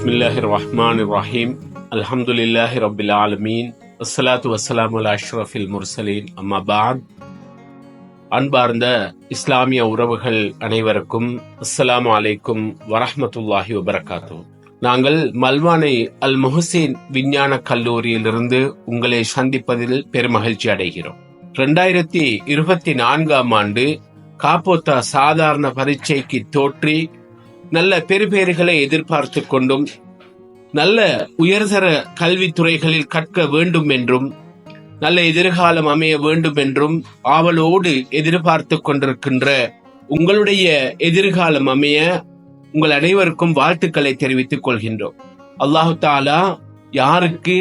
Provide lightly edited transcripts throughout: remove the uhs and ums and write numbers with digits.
பிஸ்மில்லாஹிர்ரஹ்மானிர்ரஹீம். அல்ஹம்துலில்லாஹி ரப்பில் ஆலமீன். வஸ்ஸலாத்து வஸ்ஸலாமு அலா அஷ்ரஃபில் முர்சலீன். அம்மா பஅத். அன்பார்ந்த இஸ்லாமிய உறவுகள் அனைவருக்கும் அஸ்ஸலாமு அலைக்கும் வரஹ்மத்துல்லாஹி வபரகாத்துஹு. நாங்கள் மல்வானை அல் முஹ்சின் விஞ்ஞான கல்லூரியிலிருந்து உங்களை சந்திப்பதில் பெருமகிழ்ச்சி அடைகிறோம். 2024ஆம் ஆண்டு காப்போத்தா சாதாரண பரீட்சைக்கு தோற்றி நல்ல பெறுபேறுகளை எதிர்பார்த்து கொண்டும் நல்ல உயர்தர கல்வித்துறைகளில் கற்க வேண்டும் என்றும் நல்ல எதிர்காலம் அமைய வேண்டும் என்றும் ஆவலோடு எதிர்பார்த்து கொண்டிருக்கின்ற உங்களுடைய எதிர்காலம் அமைய உங்கள் அனைவருக்கும் வாழ்த்துக்களை தெரிவித்துக் கொள்கின்றோம். அல்லாஹு தாலா யாருக்கு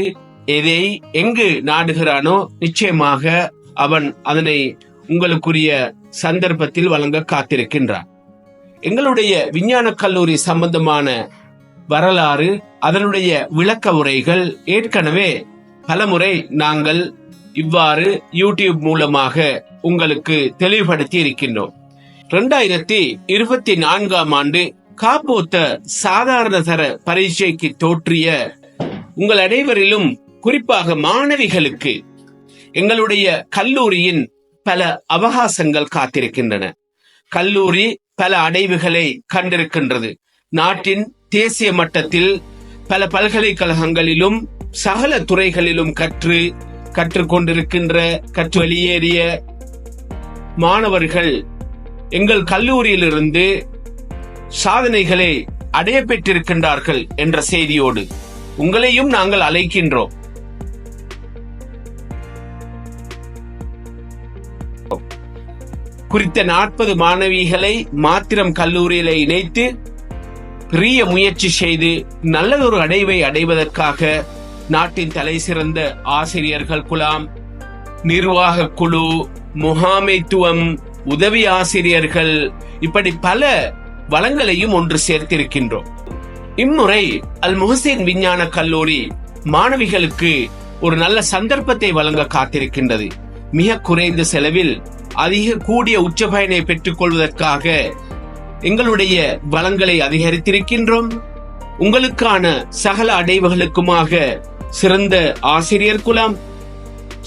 எதை எங்கு நாடுகிறானோ நிச்சயமாக அவன் அதனை உங்களுக்குரிய சந்தர்ப்பத்தில் வழங்க காத்திருக்கின்றான். எங்களுடைய விஞ்ஞான கல்லூரி சம்பந்தமான வரலாறு, அதனுடைய விளக்க உரைகள் ஏற்கனவே பலமுறை நாங்கள் இவ்வாறு யூடியூப் மூலமாக உங்களுக்கு தெளிவுபடுத்தி இருக்கின்றோம். 2024ஆம் ஆண்டு காப்போத்த சாதாரண தர பரீட்சைக்கு தோற்றிய உங்கள் அனைவரிலும் குறிப்பாக மாணவிகளுக்கு எங்களுடைய கல்லூரியின் பல அவகாசங்கள் காத்திருக்கின்றன. கல்லூரி பல அடைவுகளை கண்டிருக்கின்றது. நாட்டின் தேசிய மட்டத்தில் பல பல்கலைக்கழகங்களிலும் சகல துறைகளிலும் கற்றுக்கொண்டிருக்கின்ற கற்று வெளியேறிய மாணவர்கள் எங்கள் கல்லூரியிலிருந்து சாதனைகளை அடைய பெற்றிருக்கின்றார்கள் என்ற செய்தியோடு உங்களையும் நாங்கள் அழைக்கின்றோம். குறித்த 40 மாணவிகளை மாத்திரம் கல்லூரியில இணைத்து பெரிய முயற்சி செய்து நல்லதொரு அடைவை அடைவதற்காக நாட்டின் தலை சிறந்த ஆசிரியர்கள் குழாம், நிர்வாக குழு, முகாமைத்துவம், உதவி ஆசிரியர்கள், இப்படி பல வளங்களையும் ஒன்று சேர்த்திருக்கின்றோம். இம்முறை அல் முஹ்சின் விஞ்ஞான கல்லூரி மாணவிகளுக்கு ஒரு நல்ல சந்தர்ப்பத்தை வழங்க காத்திருக்கின்றது. மிக குறைந்த செலவில் அதிக கூடிய உச்ச பயனை பெற்றுக் கொள்வதற்காக எங்களுடைய வளங்களை அதிகரித்திருக்கின்றோம். உங்களுக்கான சகல அடைவுகளுக்குமாக சிறந்த ஆசிரியர் குலம்,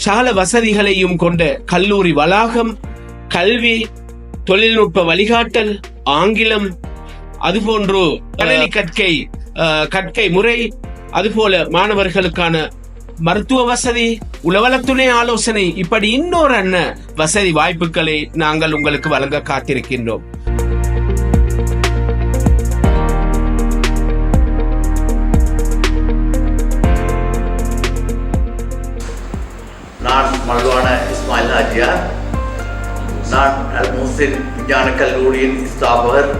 சகல வசதிகளையும் கொண்ட கல்லூரி வளாகம், கல்வி, தொழில்நுட்ப வழிகாட்டல், ஆங்கிலம், அதுபோன்று கணினி கற்கை முறை, அதுபோல மாணவர்களுக்கான மருத்துவ வசதி, உளவளத்துணை ஆலோசனை, இப்படி இன்னொரு வசதி வாய்ப்புகளை நாங்கள் உங்களுக்கு வழங்க காத்திருக்கின்றோம். நான் மல்வான இஸ்மாயில் ஹாஜியார். நான் அல் முஹ்சின் விஞ்ஞான கல்லூரியின் ஸ்தாபகர்,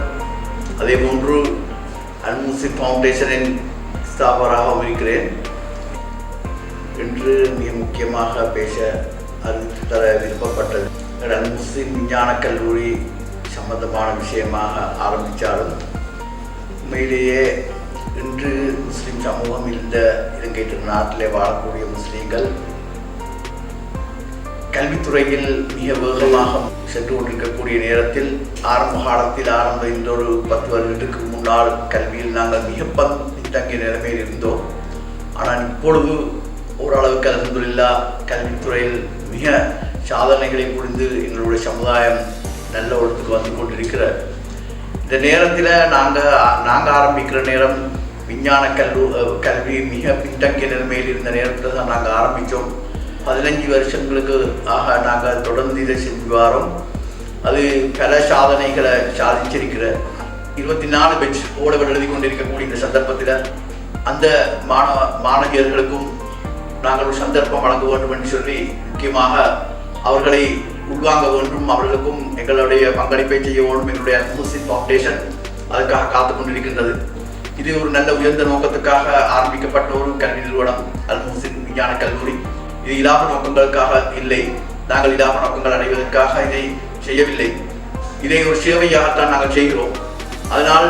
அதே போன்று அல் முஹ்சின் ஃபவுண்டேஷனின் ஸ்தாபகராகவும் இருக்கிறேன். இன்று மிக முக்கியமாக பேச அறிவித்து தர விருப்பப்பட்டது அல் முஹ்சின் விஞ்ஞான கல்லூரி சம்பந்தமான விஷயமாக ஆரம்பித்தாலும் உண்மையிலேயே இன்று முஸ்லிம் சமூகம் இந்த இலங்கை நாட்டிலே வாழக்கூடிய முஸ்லீம்கள் கல்வித்துறையில் மிக வேகமாக சென்று கொண்டிருக்கக்கூடிய நேரத்தில் ஆரம்ப இந்த ஒரு 10 வருடத்துக்கு முன்னால் கல்வியில் நாங்கள் மிக பின்தங்கிய நிலைமையில் இருந்தோம். ஆனால் இப்பொழுது ஓரளவுக்கு அல்ஹம்துலில்லாஹ் கல்வித்துறையில் மிக சாதனைகளை புரிந்து எங்களுடைய சமுதாயம் நல்ல ஒழுத்துக்கு வந்து கொண்டிருக்கிற இந்த நேரத்தில் நாங்கள் ஆரம்பிக்கிற நேரம் விஞ்ஞான கல்வி மிக பின்தங்கிய நிலைமையில் இருந்த நேரத்தில் தான் நாங்கள் ஆரம்பித்தோம். 15 வருஷங்களுக்கு நாங்கள் தொடர்ந்து இதை செஞ்சு வரோம். அது பல சாதனைகளை சாதிச்சிருக்கிற 24 பெஞ்ச் ஓடவர் எழுதி கொண்டிருக்கக்கூடிய இந்த சந்தர்ப்பத்தில் அந்த மாணவியர்களுக்கும் நாங்கள் ஒரு சந்தர்ப்பம் வழங்க வேண்டும் என்று சொல்லி முக்கியமாக அவர்களை உள்வாங்க வேண்டும், அவர்களுக்கும் எங்களுடைய பங்களிப்பை செய்ய வேண்டும். எங்களுடைய அல் முஹ்சின் ஃபவுண்டேஷன் அதுக்காக காத்து கொண்டிருக்கின்றது. இது ஒரு நல்ல உயர்ந்த நோக்கத்துக்காக ஆரம்பிக்கப்பட்ட ஒரு கல்வி நிறுவனம் அல் முஹ்சின் விஞ்ஞான கல்லூரி. இது இலாப நோக்கங்களுக்காக இல்லை, நாங்கள் இலாப நோக்கங்கள் அடைவதற்காக இதை செய்யவில்லை. இதை ஒரு சேவையாகத்தான் நாங்கள் செய்கிறோம். அதனால்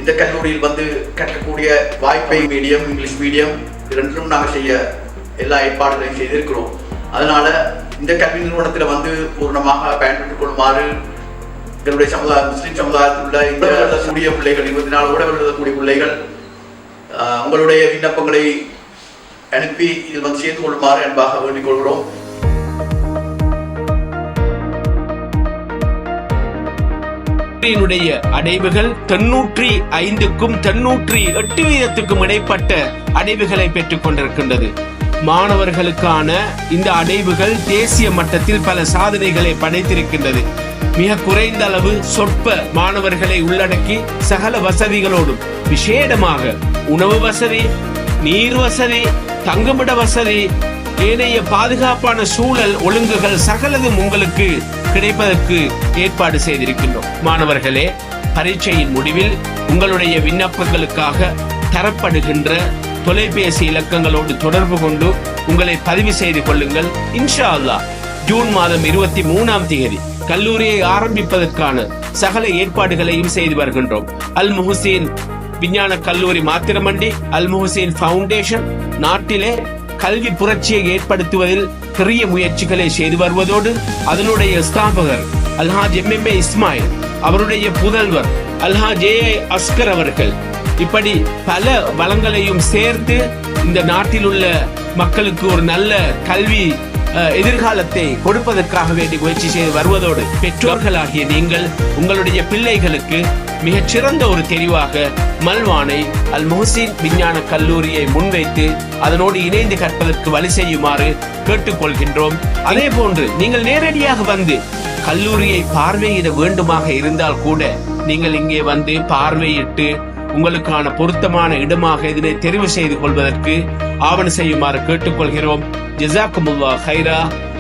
இந்த கல்லூரியில் வந்து கற்கக்கூடிய வாய்ப்பை மீடியம், இங்கிலீஷ் மீடியம் இரண்டும் நாங்கள் செய்ய எல்லா ஏற்பாடுகளையும் செய்திருக்கிறோம். அதனால இந்த கல்வி நிறுவனத்தில் வந்து பூர்ணமாக பயன்பெற்றுக் கொள்ளுமாறு எங்களுடைய முஸ்லிம் சமுதாயத்தில் உள்ள இந்த எழுதக்கூடிய பிள்ளைகள் 24 எழுதக்கூடிய பிள்ளைகள் உங்களுடைய விண்ணப்பங்களை அனுப்பி இதில் வந்து சேர்ந்து கொள்ளுமாறு அன்பாக வேண்டிக் கொள்கிறோம். அடைவுகள் 95க்கும் 98% இடைப்பட்ட அடைவுகளை பெற்றுக் கொண்டிருக்கின்றது. மாணவர்களுக்கான இந்த அடைவுகள் தேசிய மட்டத்தில் பல சாதனைகளை படைத்திருக்கின்றது. மிக குறைந்த அளவு சொற்ப மாணவர்களை உள்ளடக்கி சகல வசதிகளோடும் விசேடமாக உணவு வசதி, நீர் வசதி, தங்குமிட வசதி, ஏனைய பாதுகாப்பான சூழல் ஒழுங்குகள் சகலதும் உங்களுக்கு கிடைப்பதற்கு ஏற்பாடு செய்திருக்கின்றோம். மாணவர்களே, பரீட்சையின் முடிவில் உங்களுடைய விண்ணப்பங்களுக்காக தரப்படுகின்ற தொலைபேசி இலக்கங்களோடு தொடர்பு கொண்டு உங்களை பதிவு செய்து கொள்ளுங்கள். இன்ஷா அல்லாஹ் ஜூன் மாதம் 23ஆம் தேதி கல்லூரியை ஆரம்பிப்பதற்கான சகல ஏற்பாடுகளையும் செய்து வருகின்றோம். அல் முஹ்சின் விஞ்ஞான கல்லூரி மாத்திரமன்றி அல் முஹ்சின் ஃபவுண்டேஷன் நாட்டிலே கல்வி புரட்சியை ஏற்படுத்துவதில் பெரிய முயற்சிகளை செய்து வருவதோடு அதனுடைய ஸ்தாபகர் அல்ஹாஜ் எம்எம்ஏ இஸ்மாயில், அவருடைய புதல்வர் அல்ஹாஜ் ஏ அஸ்கர் அவர்கள் இப்படி பல வளங்களையும் சேர்த்து இந்த நாட்டில் உள்ள மக்களுக்கு ஒரு நல்ல கல்வி எதிர்காலத்தை கொடுப்பதற்காக வேண்டி முயற்சி செய்து வருவதோடு பெற்றோர்களாகிய நீங்கள் உங்களுடைய பிள்ளைகளுக்கு மிகச் சிறந்த ஒரு தெரிவாக மல்வானை அல் முஹ்சின் விஞ்ஞான கல்லூரியை முன்வைத்து அதனோடு இணைந்து கற்பதற்கு வழி செய்யுமாறு கேட்டுக்கொள்கின்றோம். அதே போன்று நீங்கள் நேரடியாக வந்து கல்லூரியை பார்வையிட வேண்டுமாக இருந்தால் கூட நீங்கள் இங்கே வந்து பார்வையிட்டு உங்களுக்கான பொருத்தமான இடமாக இதனை தெரிவு செய்து கொள்வதற்கு ஆவண செய்யுமாறு கேட்டுக்கொள்கிறோம். ஜஸாக்குமுல்லாஹ் ஹைரா.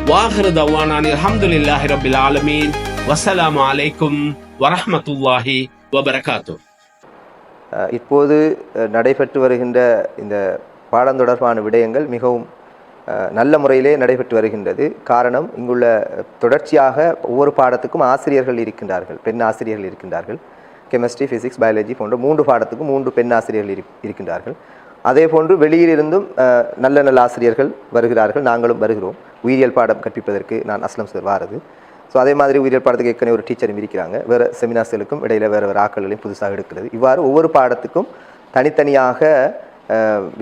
வாஹிரு தவானா அல்ஹம்துலில்லாஹி ரப்பில் ஆலமீன். வஸ்ஸலாமு அலைக்கும் வரஹ்மத்துல்லாஹி வபரகாத்துஹு. இப்போது நடைபெற்று வருகின்ற இந்த பாடம் தொடர்பான விடயங்கள் மிகவும் நல்ல முறையிலே நடைபெற்று வருகின்றது. காரணம், இங்குள்ள தொடர்ச்சியாக ஒவ்வொரு பாடத்துக்கும் ஆசிரியர்கள் இருக்கின்றார்கள், பெண் ஆசிரியர்கள் இருக்கின்றார்கள். கெமிஸ்ட்ரி, ஃபிசிக்ஸ், பயாலஜி போன்ற 3 பாடத்துக்கும் 3 பெண் ஆசிரியர்கள் இருக்கின்றார்கள். அதே போன்று வெளியிலிருந்தும் நல்ல நல்ல ஆசிரியர்கள் வருகிறார்கள், நாங்களும் வருகிறோம். உயிரியல் பாடம் கற்பிப்பதற்கு நான் அஸ்லம் சார் வாரது. ஸோ அதே மாதிரி உயிரியல் பாடத்துக்கு ஏற்கனவே ஒரு டீச்சரும் இருக்கிறாங்க. வேறு செமினார்ஸ்களுக்கும் இடையில் வேறு ஆட்களையும் புதுசாக எடுக்கிறது. இவ்வாறு ஒவ்வொரு பாடத்துக்கும் தனித்தனியாக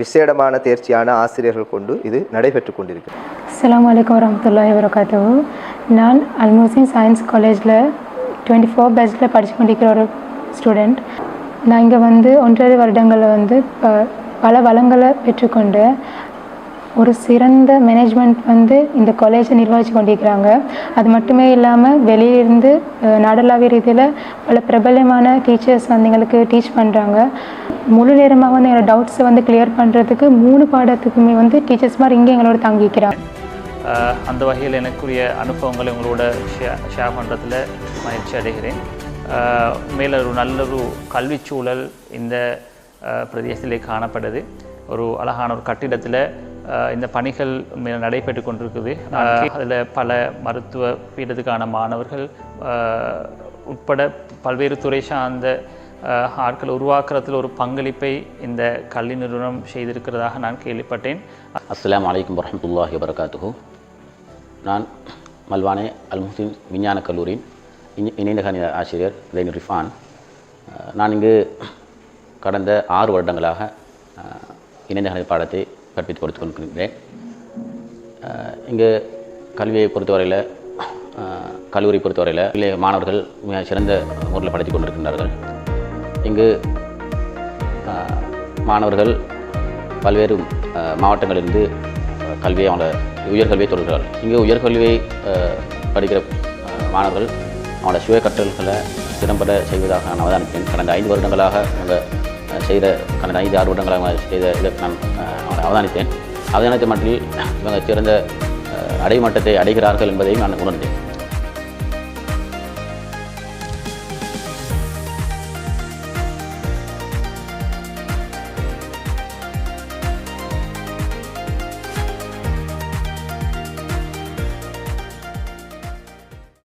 விசேடமான தேர்ச்சியான ஆசிரியர்கள் கொண்டு இது நடைபெற்று கொண்டிருக்கிறது. அஸ்ஸலாமு அலைக்கும் வரஹ்மத்துல்லாஹி வபரகாத்துஹு. நான் அல் முஹ்சின் சயின்ஸ் காலேஜில் 24 பேட்சில் படித்து கொண்டிருக்கிற ஒரு ஸ்டூடெண்ட். நான் இங்கே வந்து 1.5 வருடங்களில் பல வளங்களை பெற்றுக்கொண்டு ஒரு சிறந்த மேனேஜ்மெண்ட் இந்த காலேஜை நிர்வகித்து கொண்டிருக்கிறாங்க. அது மட்டுமே இல்லாமல் வெளியிலிருந்து நாடளாவிய ரீதியில் பல பிரபலமான டீச்சர்ஸ் எங்களுக்கு டீச் பண்ணுறாங்க. முழு நேரமாக எங்களோட டவுட்ஸை கிளியர் பண்ணுறதுக்கு 3 பாடத்துக்குமே டீச்சர்ஸ் மாதிரி இங்கே எங்களோட தங்கிக்கிறாங்க. அந்த வகையில் எனக்குரிய அனுபவங்களை உங்களோட ஷேர் பண்ணுறதுல மகிழ்ச்சி அடைகிறேன். மேலே ஒரு நல்லொரு கல்விச்சூழல் இந்த பிரதேசத்திலே காணப்படுது. ஒரு அழகான ஒரு கட்டிடத்தில் இந்த பணிகள் நடைபெற்று கொண்டிருக்குது. அதில் பல மருத்துவ பீடத்துக்கான மாணவர்கள் உட்பட பல்வேறு துறை சார்ந்த ஆட்கள் உருவாக்குறதுல ஒரு பங்களிப்பை இந்த கல்வி நிறுவனம் செய்திருக்கிறதாக நான் கேள்விப்பட்டேன். அஸ்ஸலாமு அலைக்கும் வரஹ்மத்துல்லாஹி வபரகாத்துஹு. நான் மல்வானே அல் முஹ்சின் விஞ்ஞான கல்லூரியின் இணைந்த கணித ஆசிரியர் தைன் ரிஃபான். நான் இங்கு கடந்த 6 வருடங்களாக இணைந்த கணித பாடத்தை கற்பித்து கொடுத்து கொண்டிருக்கிறேன். இங்கு கல்வியை பொறுத்தவரையில், கல்லூரி பொறுத்தவரையில் மாணவர்கள் மிக சிறந்த முறையில் படித்து கொண்டிருக்கின்றார்கள். இங்கு மாணவர்கள் பல்வேறு மாவட்டங்களிலிருந்து கல்வியை உயர்கல்வியை தொடர்கிறார்கள். இங்கு உயர்கல்வியை படிக்கிற மாணவர்கள் அவங்களோட சுய கற்றல்களை திறம்பட செய்வதாக நான் அவதானித்தேன். கடந்த 5 வருடங்களாக கடந்த 5-6 வருடங்களாக செய்த இதை நான் அவதானித்தேன். அவதானித்த மட்டில் இவங்க சிறந்த அடைமட்டத்தை அடைகிறார்கள் என்பதையும் நான் உணர்ந்தேன்.